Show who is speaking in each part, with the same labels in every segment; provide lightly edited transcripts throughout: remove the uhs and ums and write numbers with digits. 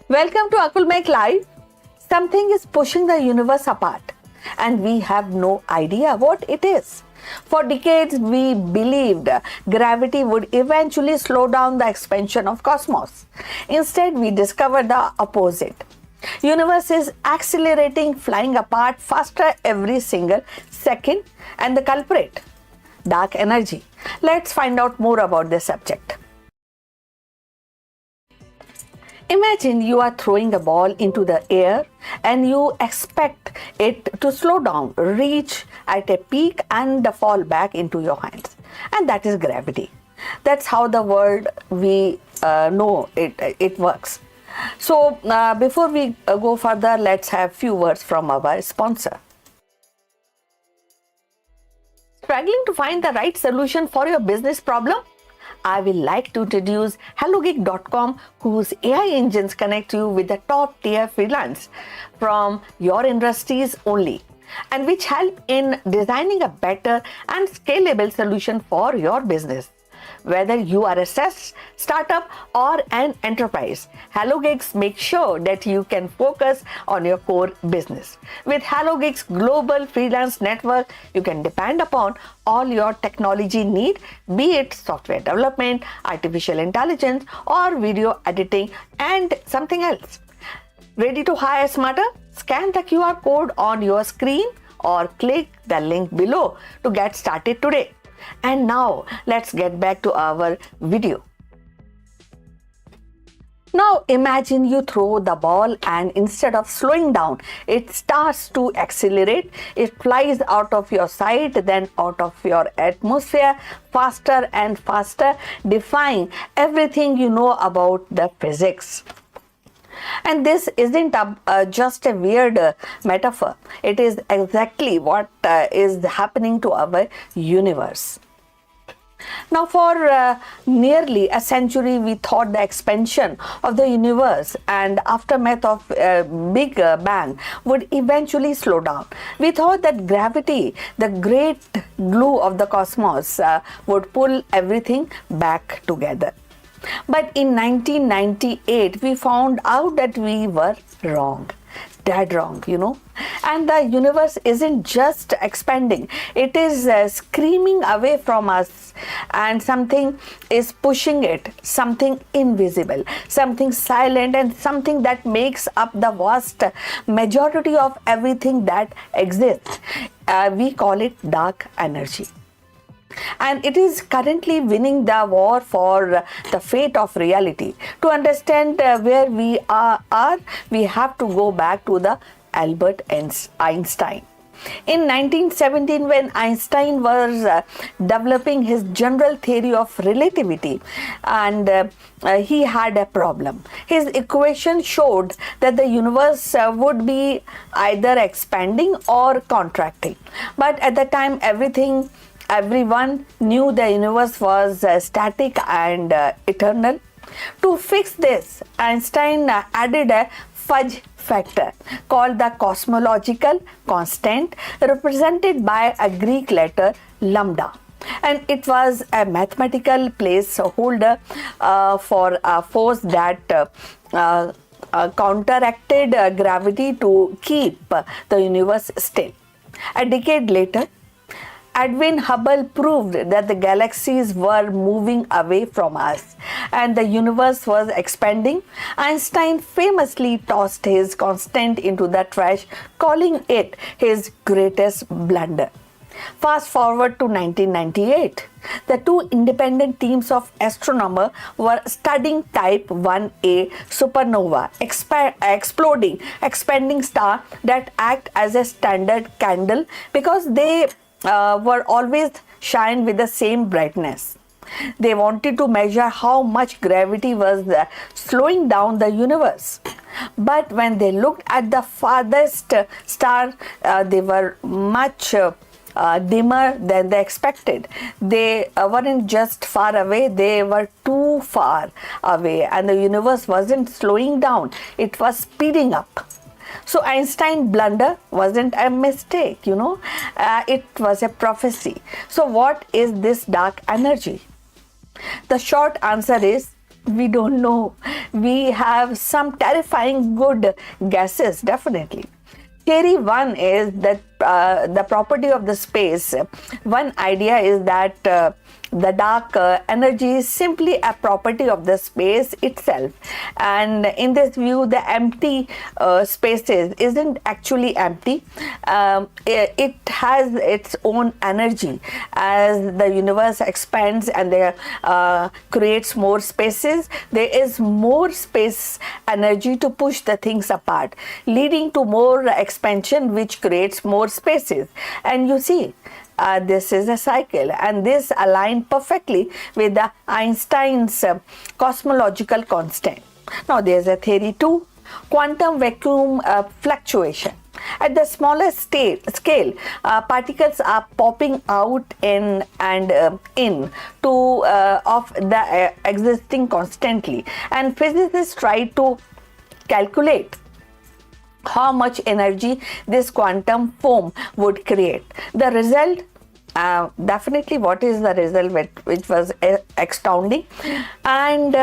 Speaker 1: Welcome to Akulmach Live. Something is pushing the universe apart, and we have no idea what it is. For decades, we believed gravity would eventually slow down the expansion of cosmos. Instead, we discovered the opposite. Universe is accelerating, flying apart faster every single second, and the culprit, dark energy. Let's find out more about this subject. Imagine you are throwing a ball into the air and you expect it to slow down, reach at a peak and fall back into your hands. And that is gravity. That's how the world we know it works. So before we go further, let's have few words from our sponsor. Struggling to find the right solution for your business problem? I will like to introduce HelloGig.com, whose AI engines connect you with the top tier freelance from your industries only, and which help in designing a better and scalable solution for your business. Whether you are a SaaS startup or an enterprise, HelloGigs makes sure that you can focus on your core business. With HelloGigs global freelance network, you can depend upon all your technology need, be it software development, artificial intelligence, or video editing, and something else. Ready to hire smarter? Scan the QR code on your screen or click the link below to get started today. And now let's get back to our video. Now imagine you throw the ball and instead of slowing down, it starts to accelerate. It flies out of your sight, then out of your atmosphere, faster and faster, defying everything you know about the physics. And this isn't just a weird metaphor. It is exactly what is happening to our universe. Now, for nearly a century, we thought the expansion of the universe and aftermath of Big Bang would eventually slow down. We thought that gravity, the great glue of the cosmos, would pull everything back together. But in 1998, we found out that we were wrong. Dead wrong, and the universe isn't just expanding, it is screaming away from us, and something is pushing it, something invisible, something silent, and something that makes up the vast majority of everything that exists. We call it dark energy. And it is currently winning the war for the fate of reality. To understand where we are, we have to go back to the Albert Einstein. In 1917, when Einstein was developing his general theory of relativity, and he had a problem. His equation showed that the universe would be either expanding or contracting. But at the time, everyone knew the universe was static and eternal. To fix this, Einstein added a fudge factor called the cosmological constant, represented by a Greek letter lambda. And it was a mathematical placeholder for a force that counteracted gravity to keep the universe still. A decade later, Edwin Hubble proved that the galaxies were moving away from us and the universe was expanding. Einstein famously tossed his constant into the trash, calling it his greatest blunder. Fast forward to 1998. The two independent teams of astronomers were studying Type 1a supernova, expanding star that act as a standard candle because they were always shine with the same brightness. They wanted to measure how much gravity was slowing down the universe. But when they looked at the farthest star, they were much dimmer than they expected. They weren't just far away, they were too far away, and the universe wasn't slowing down, it was speeding up. So Einstein's blunder wasn't a mistake, it was a prophecy. So what is this dark energy? The short answer is We don't know. We have some terrifying good guesses, definitely. Theory one is that the property of the space. One idea is that the dark energy is simply a property of the space itself, and in this view the empty spaces isn't actually empty. It has its own energy. As the universe expands and there creates more spaces, there is more space energy to push the things apart, leading to more expansion, which creates more spaces. And you see, this is a cycle, and this aligned perfectly with the Einstein's cosmological constant. Now there's a theory two, quantum vacuum fluctuation. At the smallest scale, particles are popping out in and in to of the existing constantly, and physicists try to calculate how much energy this quantum foam would create. The result, definitely what is the result, which was astounding, and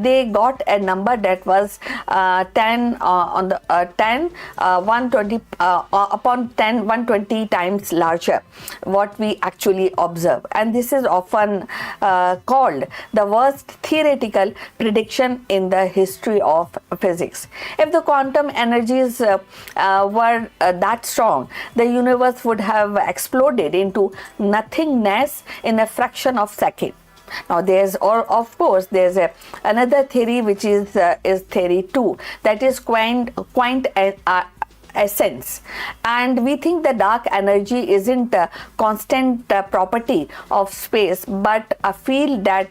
Speaker 1: they got a number that was 10 on the 10 120 upon 10 120 times larger what we actually observe, and this is often called the worst theoretical prediction in the history of physics. If the quantum energies were that strong, the universe would have exploded into nothingness in a fraction of second. Now there's, or of course there's another theory, which is theory two, that is quant essence, and we think the dark energy isn't a constant property of space, but a field that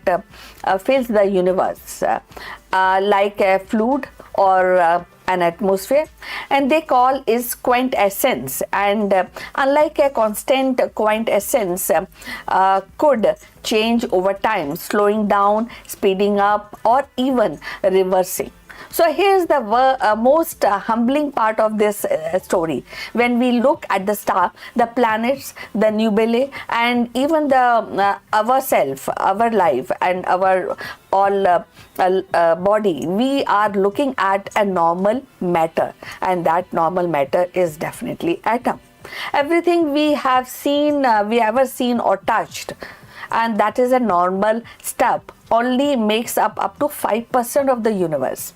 Speaker 1: fills the universe, like a fluid or an atmosphere, and they call is quintessence. And unlike a constant, quintessence could change over time, slowing down, speeding up, or even reversing. So here's the most humbling part of this story. When we look at the star, the planets, the nebulae, and even the ourself, our life, and our all body, we are looking at a normal matter, and that normal matter is definitely atom. Everything we have seen, we ever seen or touched, and that is a normal stuff, only makes up to 5% of the universe.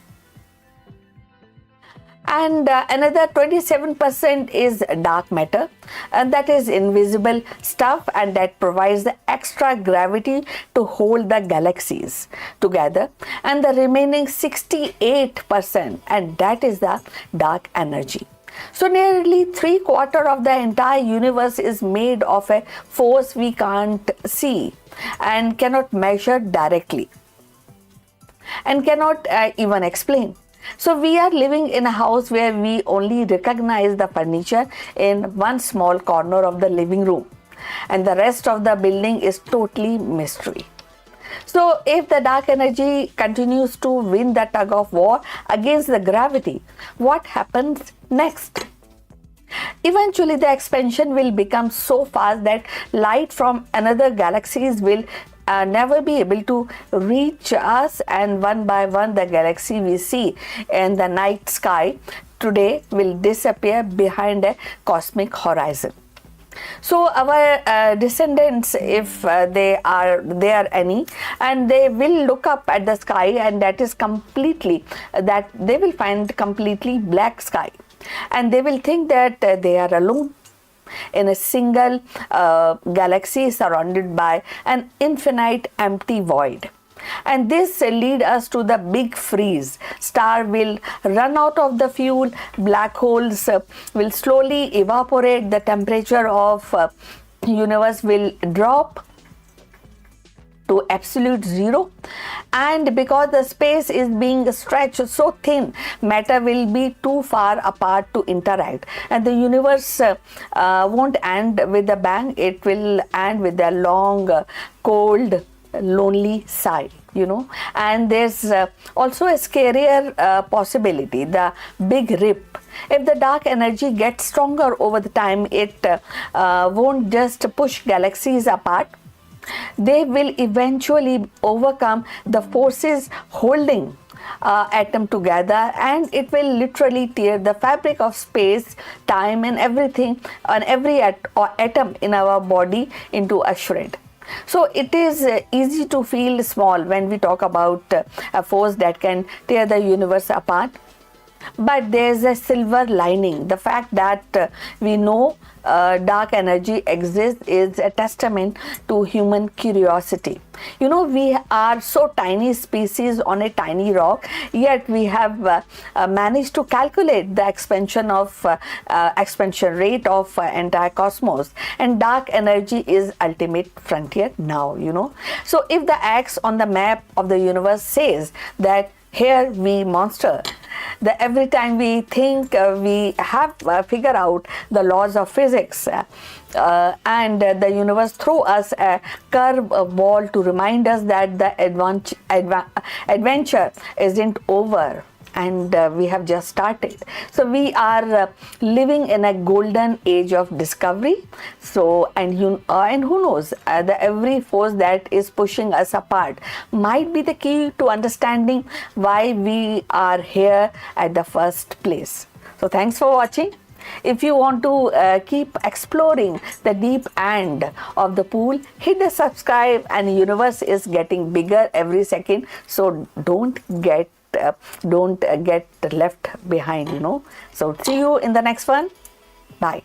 Speaker 1: And another 27% is dark matter, and that is invisible stuff, and that provides the extra gravity to hold the galaxies together. And the remaining 68%, and that is the dark energy. So nearly 3/4 of the entire universe is made of a force we can't see and cannot measure directly and cannot even explain. So we are living in a house where we only recognize the furniture in one small corner of the living room, and the rest of the building is totally mystery. So if the dark energy continues to win the tug of war against the gravity, what happens next? Eventually the expansion will become so fast that light from another galaxies will never be able to reach us, and one by one the galaxy we see in the night sky today will disappear behind a cosmic horizon. So our descendants, if they are any, and they will look up at the sky, and that is completely, that they will find completely black sky, and they will think that they are alone in a single galaxy surrounded by an infinite empty void. And this leads us to the big freeze. Star will run out of the fuel, black holes will slowly evaporate, the temperature of universe will drop to absolute zero, and because the space is being stretched so thin, matter will be too far apart to interact, and the universe won't end with a bang. It will end with a long, cold, lonely sigh, and there's also a scarier possibility, the big rip. If the dark energy gets stronger over the time, it won't just push galaxies apart, They will eventually overcome the forces holding atom together, and it will literally tear the fabric of space, time, and everything, and every atom in our body into a shred. So it is easy to feel small when we talk about a force that can tear the universe apart. But there's a silver lining. The fact that we know dark energy exists is a testament to human curiosity. You know, we are so tiny species on a tiny rock, yet we have managed to calculate the expansion rate of entire cosmos, and dark energy is ultimate frontier now, you know. So if the X on the map of the universe says that here we monster, every time we think we have figured out the laws of physics, and the universe throw us a curve ball to remind us that the adventure isn't over, and we have just started. So we are living in a golden age of discovery. So and who knows, the every force that is pushing us apart might be the key to understanding why we are here at the first place. So thanks for watching. If you want to keep exploring the deep end of the pool, hit the subscribe, and the universe is getting bigger every second. So don't get left behind, you know. So see you in the next one. Bye.